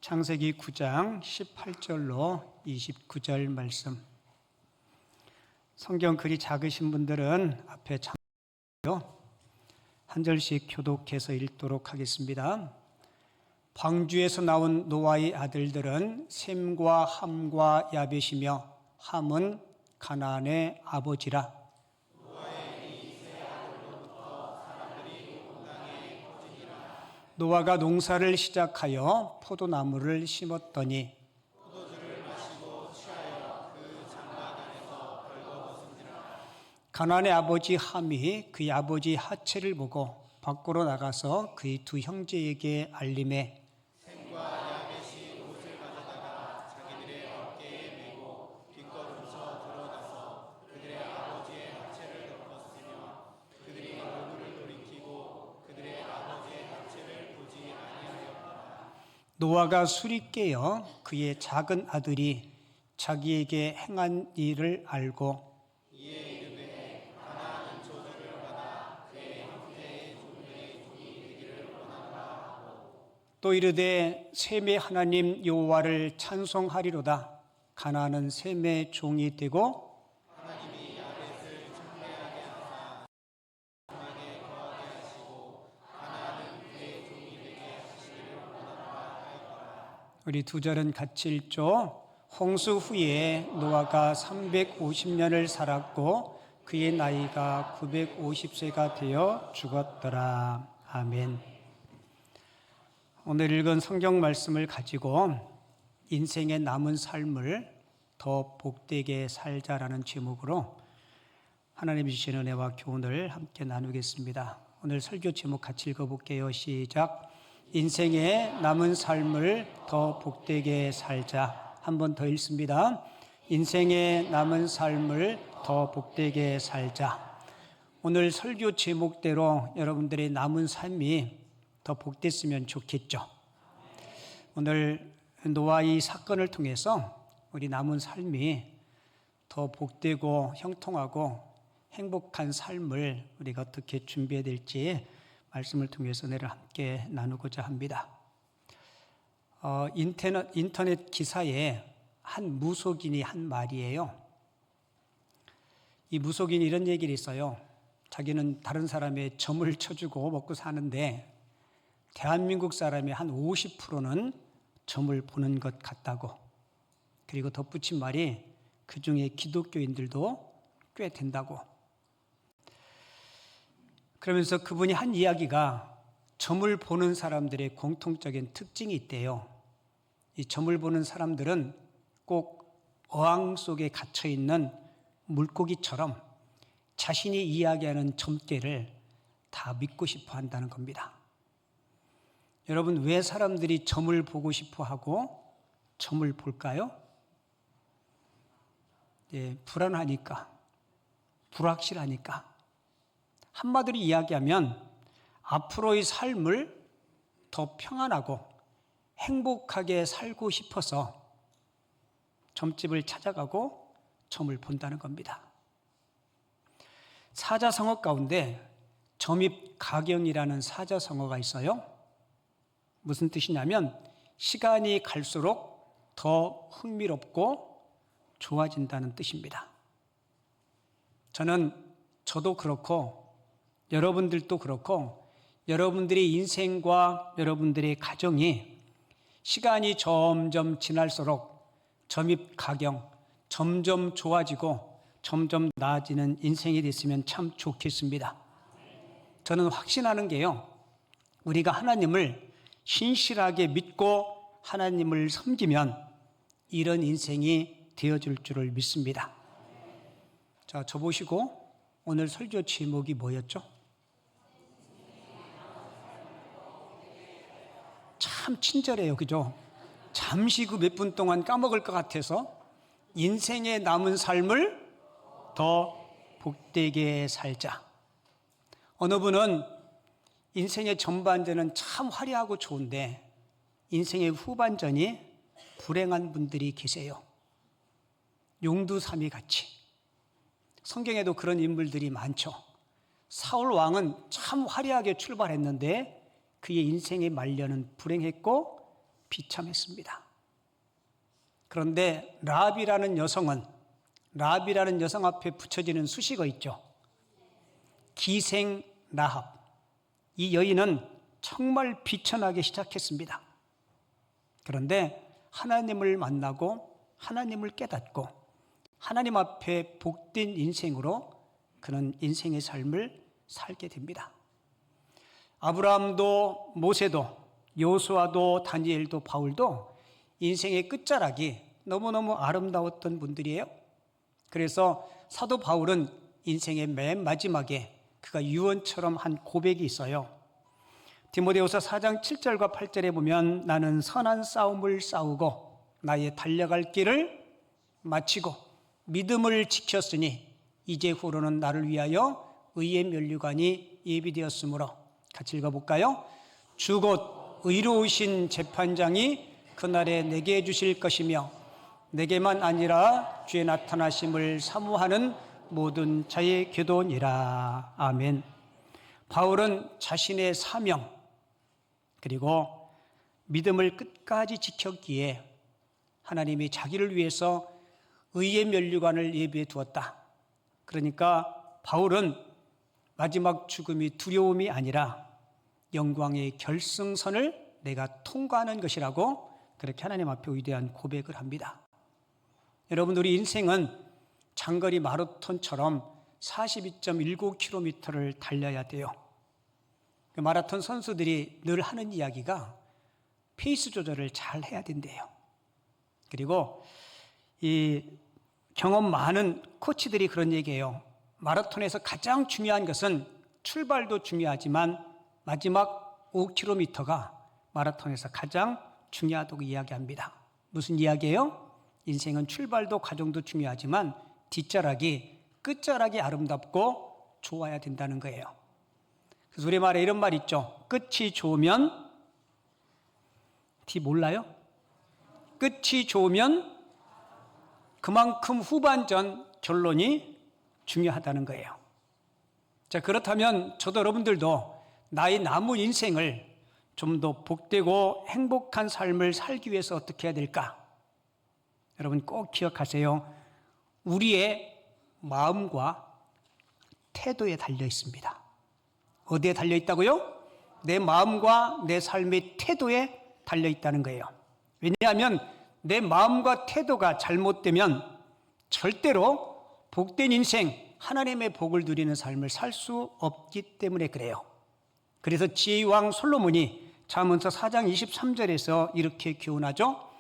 창세기 9장 18절로 29절 말씀. 성경 글이 작으신 분들은 앞에 참고요. 한 절씩 교독해서 읽도록 하겠습니다. 방주에서 나온 노아의 아들들은 셈과 함과 야벳이며 함은 가나안의 아버지라. 노아가 농사를 시작하여 포도나무를 심었더니 포도주를 마시고 취하여 그 장막 안에서 벌거벗은지라. 가나안의 아버지 함이 그의 아버지 하체를 보고 밖으로 나가서 그의 두 형제에게 알림해 셈과 야벳이 옷을 가져다가 자기들의 어깨에 메고 뒷걸음쳐 들어가서 그들의 아버지의 하체를 덮었으며 그들이 얼굴을 돌이키고 그들의 아버지의 하체를 보지 아니하였더라. 노아가 술이 깨어 그의 작은 아들이 자기에게 행한 일을 알고 또 이르되 셈의 하나님 여호와를 찬송하리로다. 가나안은 셈의 종이 되고 하나님이 야벳을 창대하게 하사 장막에 거하게 하시고 가나안은 그의 종이 되게 하시기를 원하노라 하였더라. 우리 두 절은 같이 읽죠. 홍수 후에 노아가 350년을 살았고 그의 나이가 950세가 되어 죽었더라. 아멘. 오늘 읽은 성경 말씀을 가지고 인생의 남은 삶을 더 복되게 살자라는 제목으로 하나님 주신 은혜와 교훈을 함께 나누겠습니다. 오늘 설교 제목 같이 읽어볼게요. 시작. 인생의 남은 삶을 더 복되게 살자. 한 번 더 읽습니다. 인생의 남은 삶을 더 복되게 살자. 오늘 설교 제목대로 여러분들의 남은 삶이 더 복됐으면 좋겠죠. 오늘 노아의 사건을 통해서 우리 남은 삶이 더 복되고 형통하고 행복한 삶을 우리가 어떻게 준비해야 될지 말씀을 통해서 오늘 함께 나누고자 합니다. 인터넷 기사에 한 무속인이 한 말이에요. 이 무속인이 이런 얘기를 했어요. 자기는 다른 사람의 점을 쳐주고 먹고 사는데 대한민국 사람의 한 50%는 점을 보는 것 같다고. 그리고 덧붙인 말이 그 중에 기독교인들도 꽤 된다고. 그러면서 그분이 한 이야기가 점을 보는 사람들의 공통적인 특징이 있대요. 이 점을 보는 사람들은 꼭 어항 속에 갇혀있는 물고기처럼 자신이 이야기하는 점괘를 다 믿고 싶어 한다는 겁니다. 여러분, 왜 사람들이 점을 보고 싶어 하고 점을 볼까요? 불안하니까, 불확실하니까. 한마디로 이야기하면 앞으로의 삶을 더 평안하고 행복하게 살고 싶어서 점집을 찾아가고 점을 본다는 겁니다. 사자성어 가운데 점입가경이라는 사자성어가 있어요. 무슨 뜻이냐면 시간이 갈수록 더 흥미롭고 좋아진다는 뜻입니다. 저도 그렇고 여러분들도 그렇고 여러분들의 인생과 여러분들의 가정이 시간이 점점 지날수록 점입가경, 점점 좋아지고 점점 나아지는 인생이 됐으면 참 좋겠습니다. 저는 확신하는 게요, 우리가 하나님을 신실하게 믿고 하나님을 섬기면 이런 인생이 되어줄 줄을 믿습니다. 자, 저 보시고 오늘 설교 제목이 뭐였죠? 참 친절해요, 그죠? 잠시 그 몇 분 동안 까먹을 것 같아서 인생의 남은 삶을 더 복되게 살자. 어느 분은 인생의 전반전은 참 화려하고 좋은데 인생의 후반전이 불행한 분들이 계세요. 용두삼이 같이. 성경에도 그런 인물들이 많죠. 사울 왕은 참 화려하게 출발했는데 그의 인생의 말년은 불행했고 비참했습니다. 그런데 라합이라는 여성 앞에 붙여지는 수식어 있죠. 기생 라합. 이 여인은 정말 비천하게 시작했습니다. 그런데 하나님을 만나고 하나님을 깨닫고 하나님 앞에 복된 인생으로 그는 인생의 삶을 살게 됩니다. 아브라함도 모세도 요수아도 다니엘도 바울도 인생의 끝자락이 너무너무 아름다웠던 분들이에요. 그래서 사도 바울은 인생의 맨 마지막에 그가 유언처럼 한 고백이 있어요. 디모데후서 4장 7절과 8절에 보면 나는 선한 싸움을 싸우고 나의 달려갈 길을 마치고 믿음을 지켰으니 이제후로는 나를 위하여 의의 면류관이 예비되었으므로 같이 읽어볼까요? 주 곧 의로우신 재판장이 그날에 내게 주실 것이며 내게만 아니라 주의 나타나심을 사모하는 모든 자의 교도니라. 아멘. 바울은 자신의 사명 그리고 믿음을 끝까지 지켰기에 하나님이 자기를 위해서 의의 면류관을 예비해 두었다. 그러니까 바울은 마지막 죽음이 두려움이 아니라 영광의 결승선을 내가 통과하는 것이라고 그렇게 하나님 앞에 위대한 고백을 합니다. 여러분, 우리 인생은 장거리 마라톤처럼 42.19km를 달려야 돼요. 마라톤 선수들이 늘 하는 이야기가 페이스 조절을 잘 해야 된대요. 그리고 이 경험 많은 코치들이 그런 얘기해요. 마라톤에서 가장 중요한 것은 출발도 중요하지만 마지막 5km가 마라톤에서 가장 중요하다고 이야기합니다. 무슨 이야기예요? 인생은 출발도 과정도 중요하지만 뒷자락이 끝자락이 아름답고 좋아야 된다는 거예요. 그래서 우리말에 이런 말 있죠. 끝이 좋으면 뒤 몰라요? 끝이 좋으면 그만큼 후반전 결론이 중요하다는 거예요. 자, 그렇다면 저도 여러분들도 나의 남은 인생을 좀 더 복되고 행복한 삶을 살기 위해서 어떻게 해야 될까? 여러분 꼭 기억하세요. 우리의 마음과 태도에 달려 있습니다. 어디에 달려 있다고요? 내 마음과 내 삶의 태도에 달려 있다는 거예요. 왜냐하면 내 마음과 태도가 잘못되면 절대로 복된 인생, 하나님의 복을 누리는 삶을 살 수 없기 때문에 그래요. 그래서 지혜의 왕 솔로몬이 잠언서 4장 23절에서 이렇게 교훈하죠.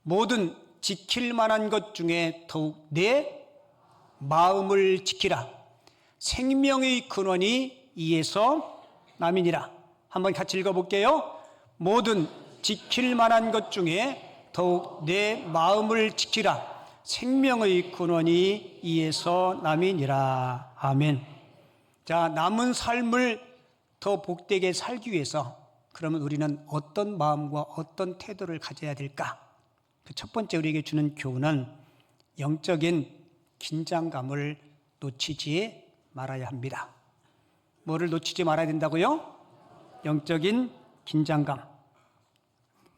모든 지킬 만한 것 중에 더욱 내 마음을 지키라. 생명의 근원이 이에서 남이니라. 한번 같이 읽어볼게요. 모든 지킬 만한 것 중에 더욱 내 마음을 지키라. 생명의 근원이 이에서 남이니라. 아멘. 자, 남은 삶을 더 복되게 살기 위해서 그러면 우리는 어떤 마음과 어떤 태도를 가져야 될까? 그 첫 번째 우리에게 주는 교훈은 영적인 긴장감을 놓치지 말아야 합니다. 뭐를 놓치지 말아야 된다고요? 영적인 긴장감.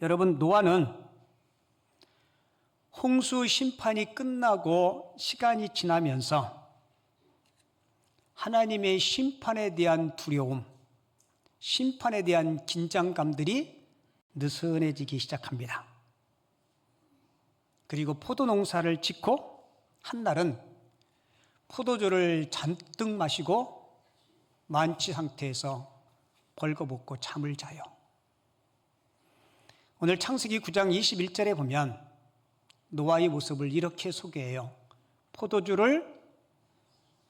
여러분, 노아는 홍수 심판이 끝나고 시간이 지나면서 하나님의 심판에 대한 두려움, 심판에 대한 긴장감들이 느슨해지기 시작합니다. 그리고 포도 농사를 짓고 한날은 포도주를 잔뜩 마시고 만취 상태에서 벌거벗고 잠을 자요. 오늘 창세기 9장 21절에 보면 노아의 모습을 이렇게 소개해요. 포도주를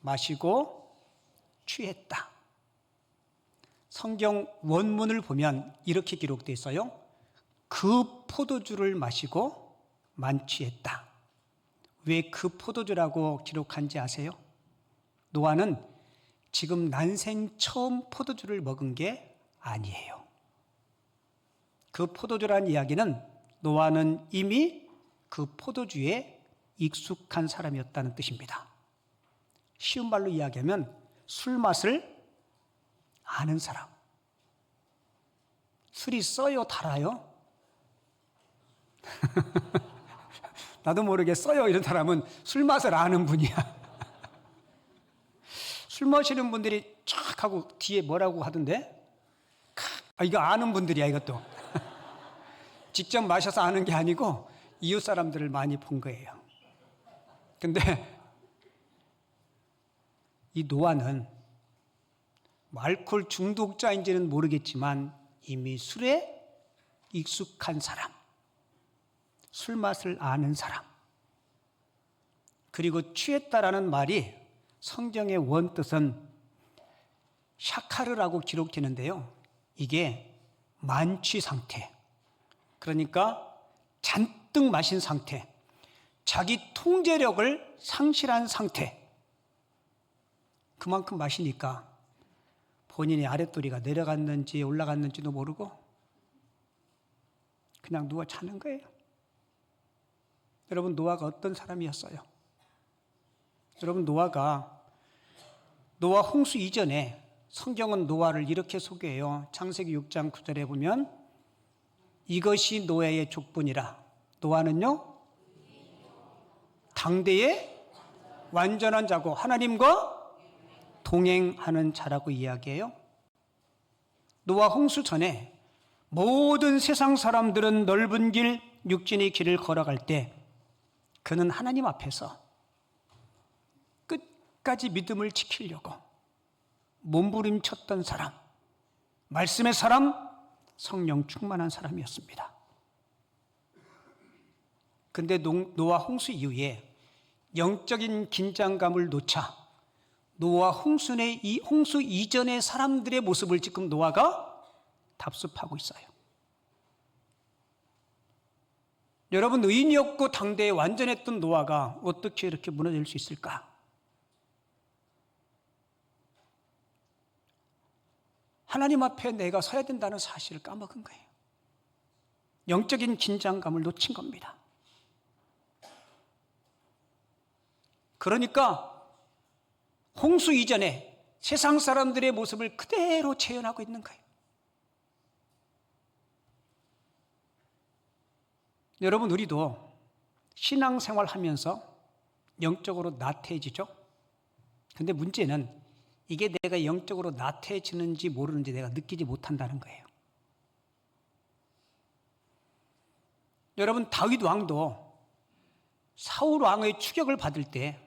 마시고 취했다. 성경 원문을 보면 이렇게 기록되어 있어요. 그 포도주를 마시고 만취했다. 왜 그 포도주라고 기록한지 아세요? 노아는 지금 난생 처음 포도주를 먹은 게 아니에요. 그 포도주라는 이야기는 노아는 이미 그 포도주에 익숙한 사람이었다는 뜻입니다. 쉬운 말로 이야기하면 술 맛을 아는 사람. 술이 써요, 달아요? 나도 모르게 써요. 이런 사람은 술 맛을 아는 분이야. 술 마시는 분들이 쫙 하고 뒤에 뭐라고 하던데? 이거 아는 분들이야, 이것도. 직접 마셔서 아는 게 아니고 이웃 사람들을 많이 본 거예요. 근데 이 노아는 알코올 중독자인지는 모르겠지만 이미 술에 익숙한 사람, 술 맛을 아는 사람, 그리고 취했다라는 말이 성경의 원뜻은 샤카르라고 기록되는데요. 이게 만취 상태, 그러니까 잔뜩 마신 상태, 자기 통제력을 상실한 상태. 그만큼 마시니까 본인의 아랫도리가 내려갔는지 올라갔는지도 모르고 그냥 누워 자는 거예요. 여러분, 노아가 어떤 사람이었어요? 여러분, 노아 홍수 이전에 성경은 노아를 이렇게 소개해요. 창세기 6장 9절에 보면 이것이 노아의 족분이라. 노아는요, 당대의 완전한 자고 하나님과 동행하는 자라고 이야기해요. 노아 홍수 전에 모든 세상 사람들은 넓은 길, 육진의 길을 걸어갈 때 그는 하나님 앞에서 끝까지 믿음을 지키려고 몸부림쳤던 사람, 말씀의 사람, 성령 충만한 사람이었습니다. 근데 노아 홍수 이후에 영적인 긴장감을 놓자 노아 홍수 이전의 사람들의 모습을 지금 노아가 답습하고 있어요. 여러분, 의인이었고 당대에 완전했던 노아가 어떻게 이렇게 무너질 수 있을까? 하나님 앞에 내가 서야 된다는 사실을 까먹은 거예요. 영적인 긴장감을 놓친 겁니다. 그러니까 홍수 이전에 세상 사람들의 모습을 그대로 재현하고 있는 거예요. 여러분, 우리도 신앙생활 하면서 영적으로 나태해지죠? 근데 문제는 이게 내가 영적으로 나태해지는지 모르는지 내가 느끼지 못한다는 거예요. 여러분, 다윗 왕도 사울 왕의 추격을 받을 때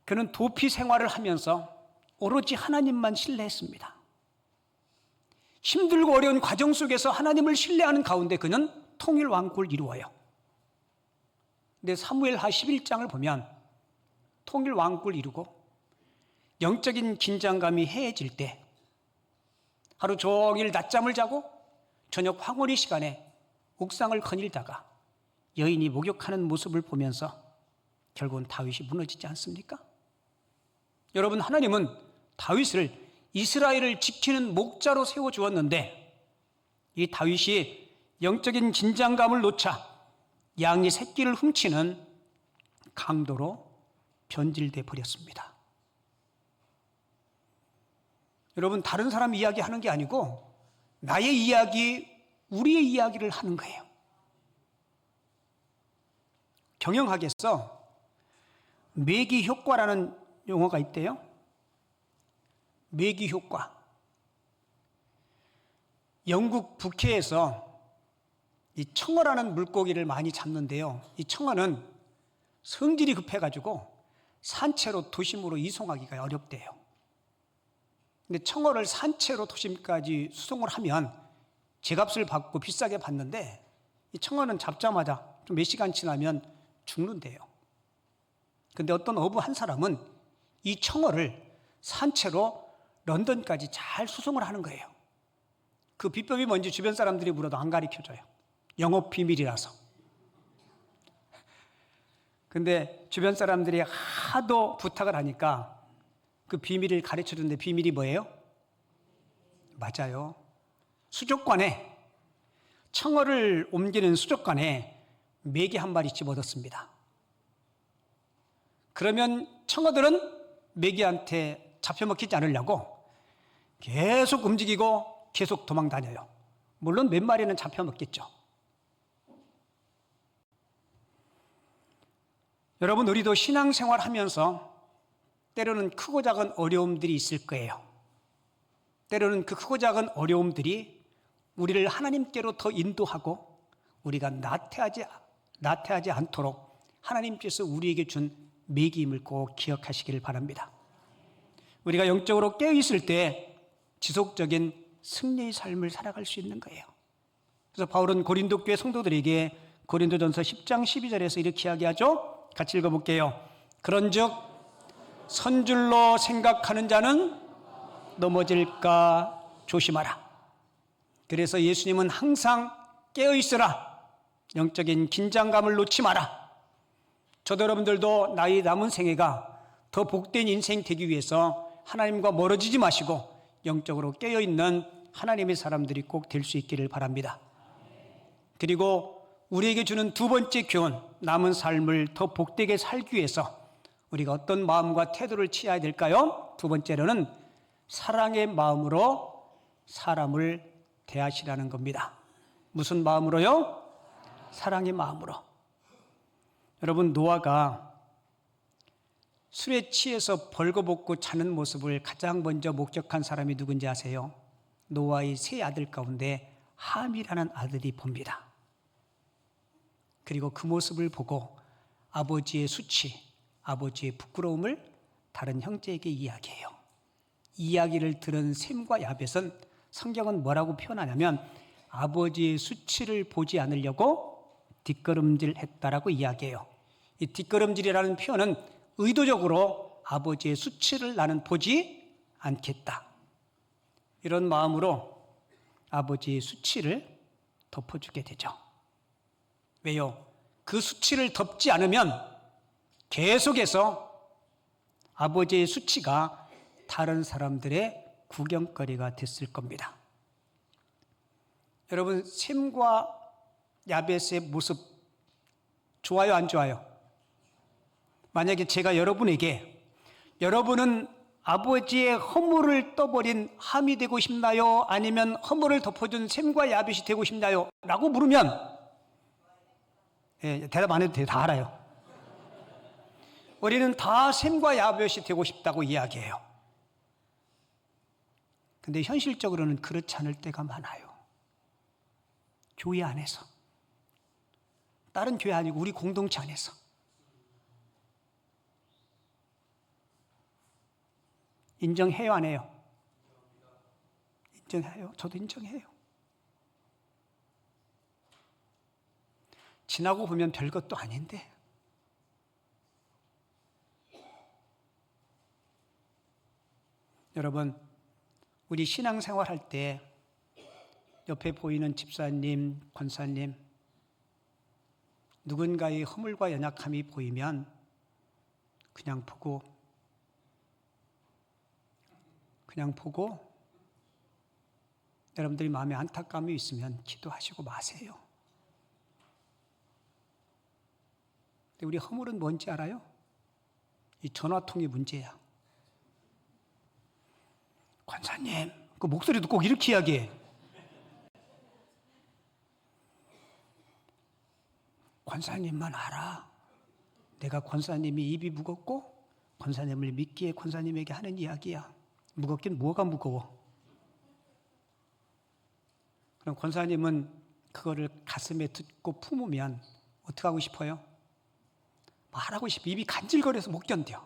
그는 도피 생활을 하면서 오로지 하나님만 신뢰했습니다. 힘들고 어려운 과정 속에서 하나님을 신뢰하는 가운데 그는 통일 왕국을 이루어요. 근데 사무엘하 11장을 보면 통일 왕국을 이루고 영적인 긴장감이 해해질 때 하루 종일 낮잠을 자고 저녁 황홀히 시간에 옥상을 거닐다가 여인이 목욕하는 모습을 보면서 결국은 다윗이 무너지지 않습니까? 여러분, 하나님은 다윗을 이스라엘을 지키는 목자로 세워주었는데 이 다윗이 영적인 긴장감을 놓자 양이 새끼를 훔치는 강도로 변질돼 버렸습니다. 여러분, 다른 사람 이야기하는 게 아니고 나의 이야기, 우리의 이야기를 하는 거예요. 경영학에서 매기 효과라는 용어가 있대요. 매기 효과. 영국 북해에서 이 청어라는 물고기를 많이 잡는데요. 이 청어는 성질이 급해가지고 산채로 도심으로 이송하기가 어렵대요. 근데 청어를 산채로 도심까지 수송을 하면 제값을 받고 비싸게 받는데 이 청어는 잡자마자 좀 몇 시간 지나면 죽는데요. 근데 어떤 어부 한 사람은 이 청어를 산채로 런던까지 잘 수송을 하는 거예요. 그 비법이 뭔지 주변 사람들이 물어도 안 가르쳐줘요. 영업 비밀이라서. 근데 주변 사람들이 하도 부탁을 하니까 그 비밀을 가르쳐주는데 비밀이 뭐예요? 맞아요. 수족관에, 청어를 옮기는 수족관에 메기 한 마리씩 얻었습니다. 그러면 청어들은 메기한테 잡혀먹히지 않으려고 계속 움직이고 계속 도망 다녀요. 물론 몇 마리는 잡혀 먹겠죠. 여러분, 우리도 신앙생활 하면서 때로는 크고 작은 어려움들이 있을 거예요. 때로는 그 크고 작은 어려움들이 우리를 하나님께로 더 인도하고 우리가 나태하지 않도록 하나님께서 우리에게 준 매기임을 꼭 기억하시기를 바랍니다. 우리가 영적으로 깨어있을 때 지속적인 승리의 삶을 살아갈 수 있는 거예요. 그래서 바울은 고린도 교회 성도들에게 고린도전서 10장 12절에서 이렇게 이야기하죠. 같이 읽어볼게요. 그런즉 선줄로 생각하는 자는 넘어질까 조심하라. 그래서 예수님은 항상 깨어있으라. 영적인 긴장감을 놓지 마라. 저도 여러분들도 나의 남은 생애가 더 복된 인생 되기 위해서 하나님과 멀어지지 마시고 영적으로 깨어있는 하나님의 사람들이 꼭 될 수 있기를 바랍니다. 그리고 우리에게 주는 두 번째 교훈, 남은 삶을 더 복되게 살기 위해서 우리가 어떤 마음과 태도를 취해야 될까요? 두 번째로는 사랑의 마음으로 사람을 대하시라는 겁니다. 무슨 마음으로요? 사랑의 마음으로. 여러분, 노아가 술에 취해서 벌거벗고 자는 모습을 가장 먼저 목격한 사람이 누군지 아세요? 노아의 세 아들 가운데 함이라는 아들이 봅니다. 그리고 그 모습을 보고 아버지의 수치, 아버지의 부끄러움을 다른 형제에게 이야기해요. 이야기를 들은 셈과 야벳은 성경은 뭐라고 표현하냐면 아버지의 수치를 보지 않으려고 뒷걸음질했다라고 이야기해요. 이 뒷걸음질이라는 표현은 의도적으로 아버지의 수치를 나는 보지 않겠다. 이런 마음으로 아버지의 수치를 덮어주게 되죠. 왜요? 그 수치를 덮지 않으면 계속해서 아버지의 수치가 다른 사람들의 구경거리가 됐을 겁니다. 여러분, 셈과 야벳의 모습 좋아요, 안 좋아요? 만약에 제가 여러분에게 여러분은 아버지의 허물을 떠버린 함이 되고 싶나요? 아니면 허물을 덮어준 셈과 야벳이 되고 싶나요? 라고 물으면 대답 안 해도 돼요. 다 알아요. 우리는 다 셈과 야벳이 되고 싶다고 이야기해요. 근데 현실적으로는 그렇지 않을 때가 많아요. 교회 안에서. 다른 교회 아니고 우리 공동체 안에서. 인정해요, 안 해요? 인정해요. 저도 인정해요. 지나고 보면 별것도 아닌데. 여러분, 우리 신앙생활 할 때 옆에 보이는 집사님, 권사님, 누군가의 허물과 연약함이 보이면 그냥 보고 여러분들이 마음에 안타까움이 있으면 기도하시고 마세요. 근데 우리 허물은 뭔지 알아요? 이 전화통의 문제야. 권사님, 그 목소리도 꼭 이렇게 이야기해. 권사님만 알아. 내가 권사님이 입이 무겁고 권사님을 믿기에 권사님에게 하는 이야기야. 무겁긴 뭐가 무거워? 그럼 권사님은 그거를 가슴에 듣고 품으면 어떻게 하고 싶어요? 말하고 싶어. 입이 간질거려서 못 견뎌.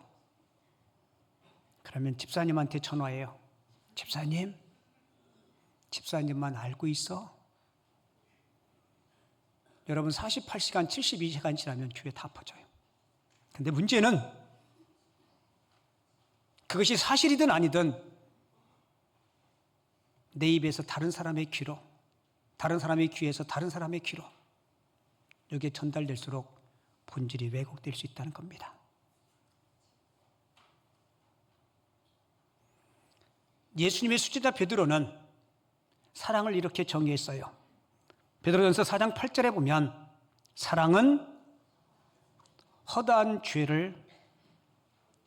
그러면 집사님한테 전화해요. 집사님만 알고 있어? 여러분 48시간, 72시간 지나면 교회 다 퍼져요. 근데 문제는 그것이 사실이든 아니든 내 입에서 다른 사람의 귀로, 다른 사람의 귀에서 다른 사람의 귀로 이게 전달될수록 본질이 왜곡될 수 있다는 겁니다. 예수님의 수제자 베드로는 사랑을 이렇게 정의했어요. 베드로전서 4장 8절에 보면 사랑은 허다한 죄를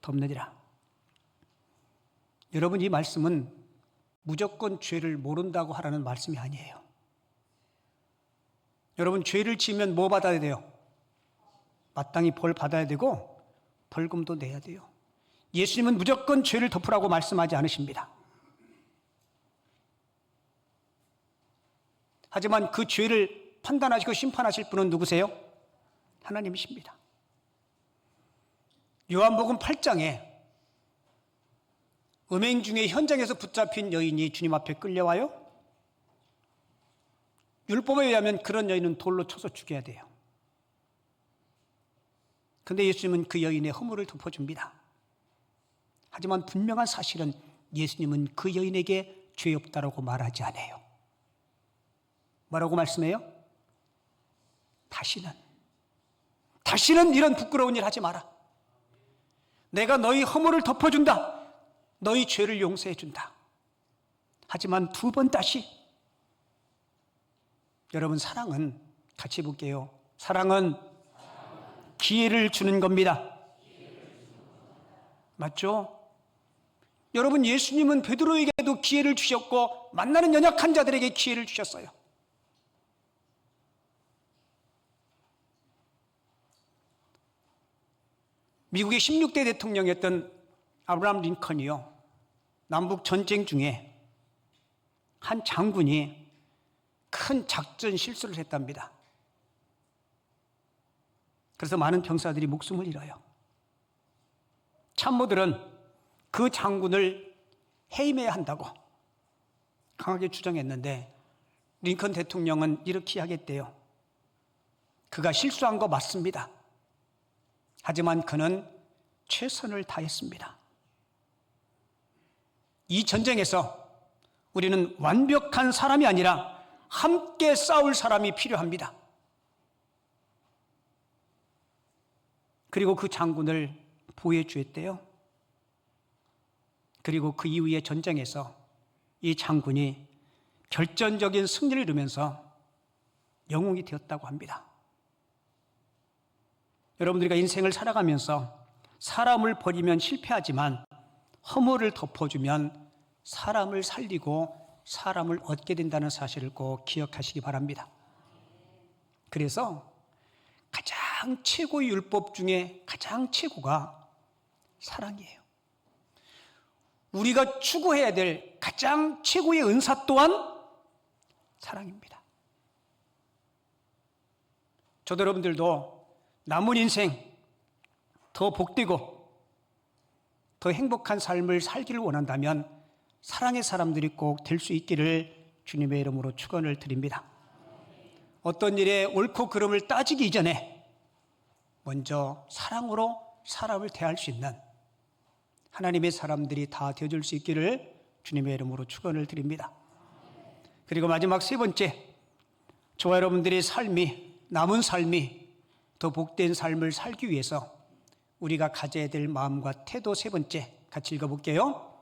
덮느니라. 여러분, 이 말씀은 무조건 죄를 모른다고 하라는 말씀이 아니에요. 여러분, 죄를 지으면 뭐 받아야 돼요? 마땅히 벌 받아야 되고 벌금도 내야 돼요. 예수님은 무조건 죄를 덮으라고 말씀하지 않으십니다. 하지만 그 죄를 판단하시고 심판하실 분은 누구세요? 하나님이십니다. 요한복음 8장에 음행 중에 현장에서 붙잡힌 여인이 주님 앞에 끌려와요. 율법에 의하면 그런 여인은 돌로 쳐서 죽여야 돼요. 그런데 예수님은 그 여인의 허물을 덮어줍니다. 하지만 분명한 사실은 예수님은 그 여인에게 죄 없다라고 말하지 않아요. 뭐라고 말씀해요? 다시는 이런 부끄러운 일 하지 마라. 내가 너희 허물을 덮어준다. 너희 죄를 용서해준다. 하지만 두 번 다시. 여러분, 사랑은 같이 볼게요. 사랑은 기회를 주는 겁니다. 맞죠? 여러분, 예수님은 베드로에게도 기회를 주셨고 만나는 연약한 자들에게 기회를 주셨어요. 미국의 16대 대통령이었던 아브라함 링컨이요, 남북 전쟁 중에 한 장군이 큰 작전 실수를 했답니다. 그래서 많은 병사들이 목숨을 잃어요. 참모들은 그 장군을 해임해야 한다고 강하게 주장했는데 링컨 대통령은 이렇게 하겠대요. 그가 실수한 거 맞습니다. 하지만 그는 최선을 다했습니다. 이 전쟁에서 우리는 완벽한 사람이 아니라 함께 싸울 사람이 필요합니다. 그리고 그 장군을 보호해 주었대요. 그리고 그 이후의 전쟁에서 이 장군이 결정적인 승리를 이루면서 영웅이 되었다고 합니다. 여러분들과 인생을 살아가면서 사람을 버리면 실패하지만 허물을 덮어주면 사람을 살리고 사람을 얻게 된다는 사실을 꼭 기억하시기 바랍니다. 그래서 가장 최고의 율법 중에 가장 최고가 사랑이에요. 우리가 추구해야 될 가장 최고의 은사 또한 사랑입니다. 저도 여러분들도 남은 인생 더 복되고 더 행복한 삶을 살기를 원한다면 사랑의 사람들이 꼭 될 수 있기를 주님의 이름으로 축원을 드립니다. 어떤 일에 옳고 그름을 따지기 이전에 먼저 사랑으로 사람을 대할 수 있는 하나님의 사람들이 다 되어줄 수 있기를 주님의 이름으로 축원을 드립니다. 그리고 마지막 세 번째, 저와 여러분들의 남은 삶이 더 복된 삶을 살기 위해서 우리가 가져야 될 마음과 태도 세 번째, 같이 읽어볼게요.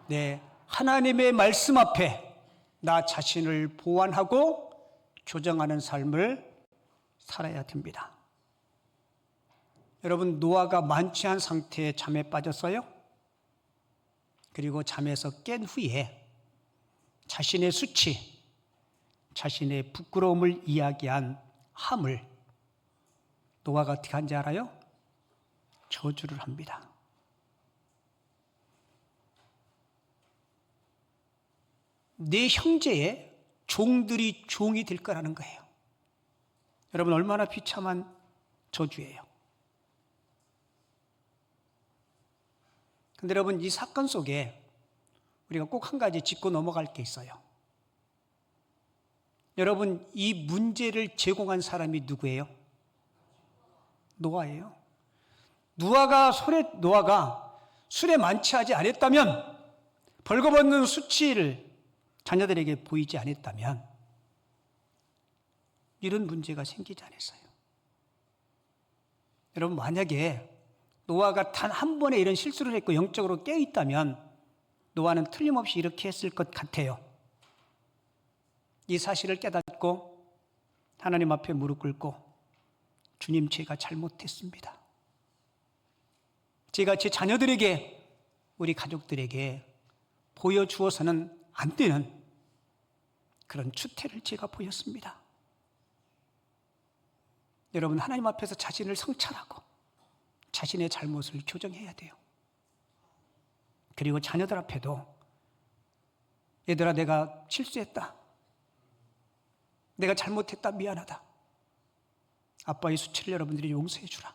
네, 하나님의 말씀 앞에 나 자신을 보완하고 교정하는 삶을 살아야 됩니다. 여러분, 노아가 만취한 상태에 잠에 빠졌어요. 그리고 잠에서 깬 후에 자신의 수치, 자신의 부끄러움을 이야기한 함을 노아가 어떻게 한지 알아요? 저주를 합니다. 내 형제의 종들이 종이 될 거라는 거예요. 여러분, 얼마나 비참한 저주예요. 그런데 여러분, 이 사건 속에 우리가 꼭 한 가지 짚고 넘어갈 게 있어요. 여러분, 이 문제를 제공한 사람이 누구예요? 노아예요. 노아가 술에 만취하지 않았다면, 벌거벗는 수치를 자녀들에게 보이지 않았다면 이런 문제가 생기지 않았어요. 여러분, 만약에 노아가 단 한 번에 이런 실수를 했고 영적으로 깨어있다면 노아는 틀림없이 이렇게 했을 것 같아요. 이 사실을 깨닫고 하나님 앞에 무릎 꿇고, 주님, 제가 잘못했습니다. 제가 제 자녀들에게, 우리 가족들에게 보여주어서는 안 되는 그런 추태를 제가 보였습니다. 여러분, 하나님 앞에서 자신을 성찰하고 자신의 잘못을 교정해야 돼요. 그리고 자녀들 앞에도 얘들아, 내가 실수했다, 내가 잘못했다, 미안하다, 아빠의 수치를 여러분들이 용서해 주라.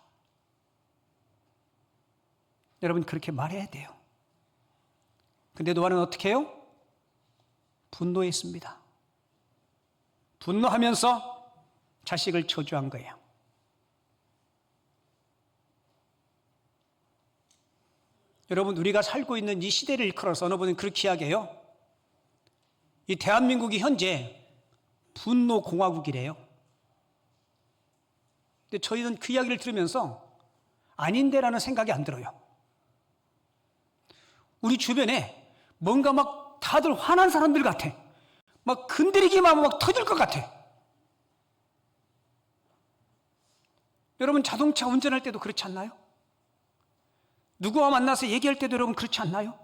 여러분, 그렇게 말해야 돼요. 근데 노아는 어떻게 해요? 분노했습니다. 분노하면서 자식을 저주한 거예요. 여러분, 우리가 살고 있는 이 시대를 일컬어서 어느 분은 그렇게 이야기해요. 이 대한민국이 현재 분노공화국이래요. 근데 저희는 그 이야기를 들으면서 아닌데라는 생각이 안 들어요. 우리 주변에 뭔가 막 다들 화난 사람들 같아. 막 건드리기만 하면 막 터질 것 같아. 여러분, 자동차 운전할 때도 그렇지 않나요? 누구와 만나서 얘기할 때도 여러분 그렇지 않나요?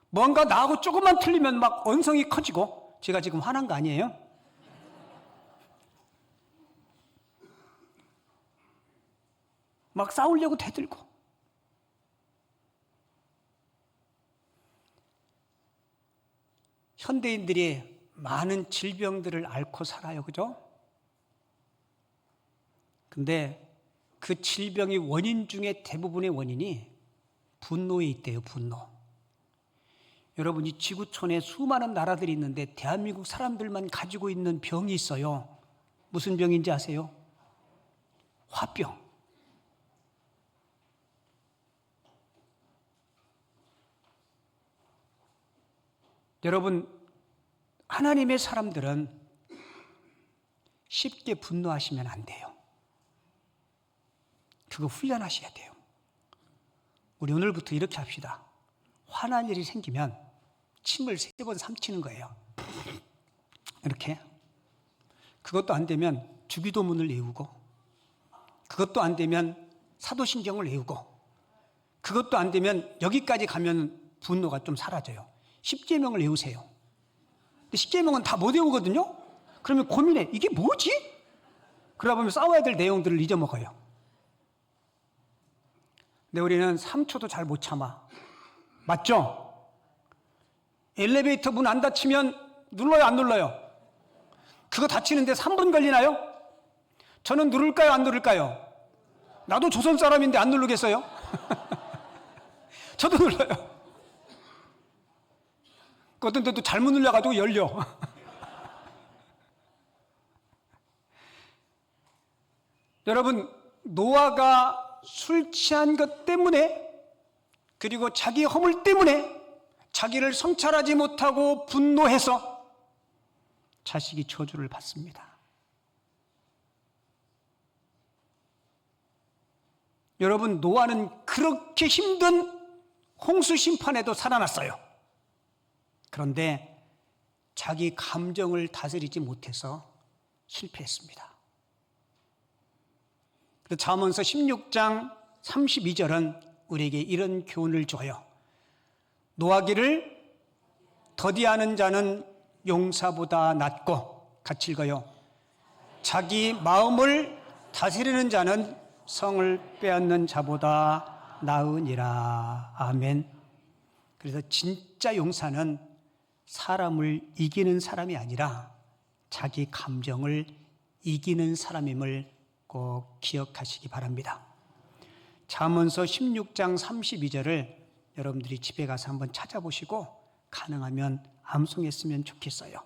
뭔가 나하고 조금만 틀리면 막 언성이 커지고, 제가 지금 화난 거 아니에요? 막 싸우려고 대들고. 현대인들이 많은 질병들을 앓고 살아요, 그죠? 근데 그 질병의 원인 중에 대부분의 원인이 분노에 있대요, 분노. 여러분, 이 지구촌에 수많은 나라들이 있는데 대한민국 사람들만 가지고 있는 병이 있어요. 무슨 병인지 아세요? 화병. 여러분, 하나님의 사람들은 쉽게 분노하시면 안 돼요. 그거 훈련하셔야 돼요. 우리 오늘부터 이렇게 합시다. 화난 일이 생기면 침을 3번 삼키는 거예요. 이렇게. 그것도 안 되면 주기도문을 외우고, 그것도 안 되면 사도신경을 외우고, 그것도 안 되면 여기까지 가면 분노가 좀 사라져요. 십계명을 외우세요. 근데 십계명은 다 못 외우거든요. 그러면 고민해. 이게 뭐지? 그러다 보면 싸워야 될 내용들을 잊어먹어요. 근데 우리는 3초도 잘 못 참아. 맞죠? 엘리베이터 문 안 닫히면 눌러요, 안 눌러요? 그거 닫히는데 3분 걸리나요? 저는 누를까요, 안 누를까요? 나도 조선 사람인데 안 누르겠어요? 저도 눌러요. 어떤 때도 잘못 눌려가지고 열려. 여러분, 노아가 술 취한 것 때문에, 그리고 자기 허물 때문에 자기를 성찰하지 못하고 분노해서 자식이 저주를 받습니다. 여러분, 노아는 그렇게 힘든 홍수 심판에도 살아났어요. 그런데 자기 감정을 다스리지 못해서 실패했습니다. 그래서 잠언서 16장 32절은 우리에게 이런 교훈을 줘요. 노하기를 더디하는 자는 용사보다 낫고, 같이 읽어요. 자기 마음을 다스리는 자는 성을 빼앗는 자보다 나으니라. 아멘. 그래서 진짜 용사는 사람을 이기는 사람이 아니라 자기 감정을 이기는 사람임을 꼭 기억하시기 바랍니다. 잠언서 16장 32절을 여러분들이 집에 가서 한번 찾아보시고 가능하면 암송했으면 좋겠어요.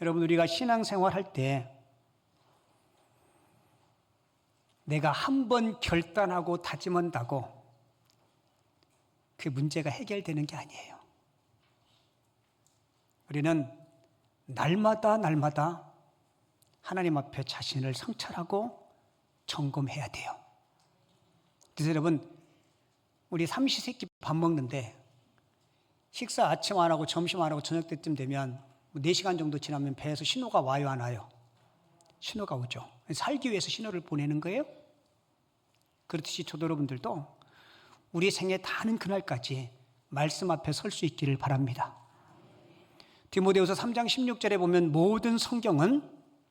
여러분, 우리가 신앙생활 할 때 내가 한번 결단하고 다짐한다고 그 문제가 해결되는 게 아니에요. 우리는 날마다 하나님 앞에 자신을 성찰하고 점검해야 돼요. 그래서 여러분, 우리 삼시세끼 밥 먹는데 식사 아침 안 하고 점심 안 하고 저녁 때쯤 되면 4시간 정도 지나면 배에서 신호가 와요, 안 와요? 신호가 오죠. 살기 위해서 신호를 보내는 거예요. 그렇듯이 저도 여러분들도 우리 생애 다하는 그날까지 말씀 앞에 설 수 있기를 바랍니다. 디모데후서 3장 16절에 보면 모든 성경은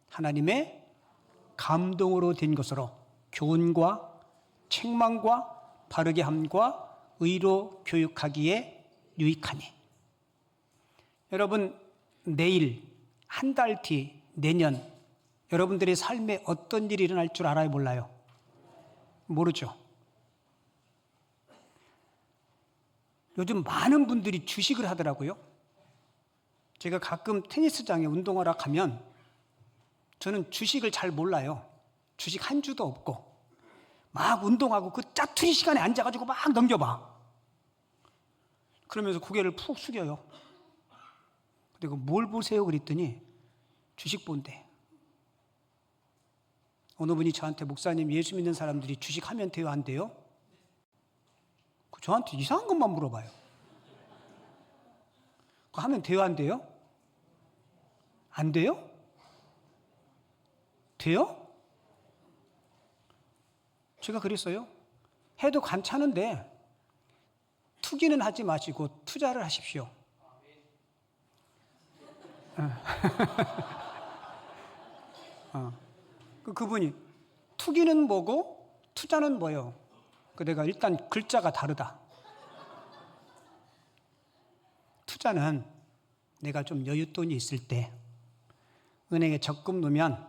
하나님의 감동으로 된 것으로 교훈과 책망과 바르게 함과 의로 교육하기에 유익하니. 여러분, 내일, 한 달 뒤, 내년 여러분들의 삶에 어떤 일이 일어날 줄 알아요, 몰라요? 모르죠. 요즘 많은 분들이 주식을 하더라고요. 제가 가끔 테니스장에 운동하러 가면 저는 주식을 잘 몰라요. 주식 한 주도 없고 막 운동하고 그 짜투리 시간에 앉아가지고 막 넘겨봐. 그러면서 고개를 푹 숙여요. 근데 뭘 보세요? 그랬더니 주식 본대. 어느 분이 저한테 목사님, 예수 믿는 사람들이 주식하면 돼요, 안 돼요? 저한테 이상한 것만 물어봐요. 그거 하면 돼요, 안 돼요? 안 돼요? 돼요? 제가 그랬어요. 해도 괜찮은데 투기는 하지 마시고 투자를 하십시오. 그분이 투기는 뭐고 투자는 뭐요? 내가 일단 글자가 다르다. 투자는 내가 좀 여윳돈이 있을 때 은행에 적금 넣으면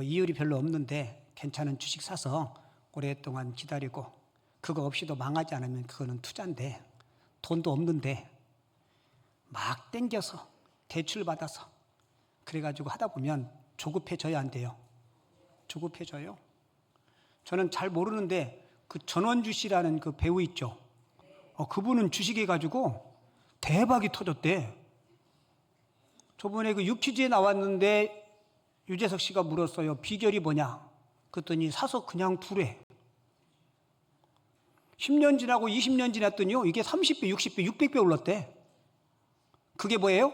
이율이 별로 없는데 괜찮은 주식 사서 오랫동안 기다리고 그거 없이도 망하지 않으면 그거는 투자인데, 돈도 없는데 막 땡겨서 대출 받아서 그래가지고 하다 보면 조급해져야 안 돼요. 조급해져요. 저는 잘 모르는데 그 전원주 씨라는 그 배우 있죠. 그분은 주식해가지고 대박이 터졌대. 저번에 그 유퀴즈에 나왔는데 유재석 씨가 물었어요. 비결이 뭐냐? 그랬더니 사서 그냥 두래. 10년 지나고 20년 지났더니요, 이게 30배, 60배, 600배 올랐대. 그게 뭐예요?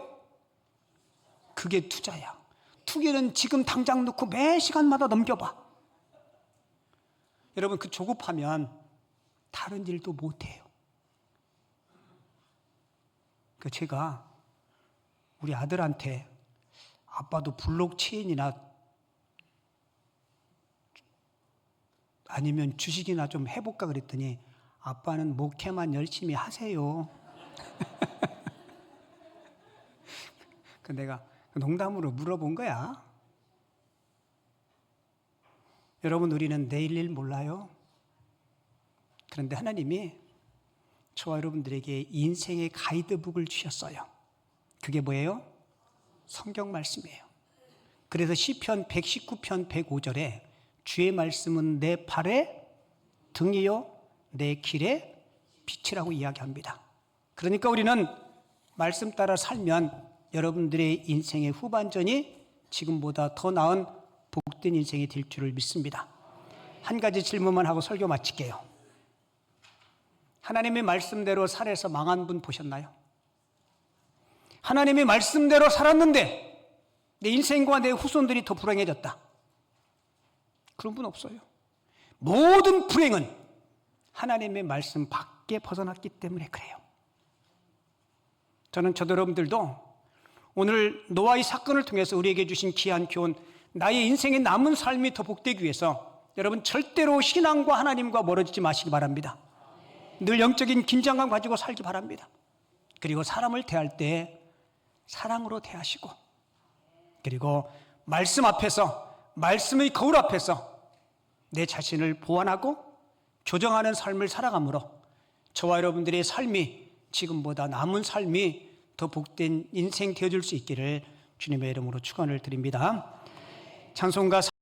그게 투자야. 투기는 지금 당장 넣고 매 시간마다 넘겨봐. 여러분, 그 조급하면 다른 일도 못해요. 제가 우리 아들한테 아빠도 블록체인이나 아니면 주식이나 좀 해볼까 그랬더니 아빠는 목회만 열심히 하세요. 내가 농담으로 물어본 거야. 여러분, 우리는 내일 일 몰라요. 그런데 하나님이 저와 여러분들에게 인생의 가이드북을 주셨어요. 그게 뭐예요? 성경 말씀이에요. 그래서 시편 119편 105절에 주의 말씀은 내 발의 등이요 내 길의 빛이라고 이야기합니다. 그러니까 우리는 말씀 따라 살면 여러분들의 인생의 후반전이 지금보다 더 나은 복된 인생이 될 줄을 믿습니다. 한 가지 질문만 하고 설교 마칠게요. 하나님의 말씀대로 살아서 망한 분 보셨나요? 하나님의 말씀대로 살았는데 내 인생과 내 후손들이 더 불행해졌다. 그런 분 없어요. 모든 불행은 하나님의 말씀 밖에 벗어났기 때문에 그래요. 저는 저도 여러분들도 오늘 노아의 사건을 통해서 우리에게 주신 귀한 교훈, 나의 인생의 남은 삶이 더 복되기 위해서 여러분 절대로 신앙과 하나님과 멀어지지 마시기 바랍니다. 늘 영적인 긴장감 가지고 살기 바랍니다. 그리고 사람을 대할 때 사랑으로 대하시고, 그리고 말씀 앞에서, 말씀의 거울 앞에서 내 자신을 보완하고 교정하는 삶을 살아감으로 저와 여러분들의 삶이 지금보다 남은 삶이 더 복된 인생 되어줄 수 있기를 주님의 이름으로 축원을 드립니다. 찬송가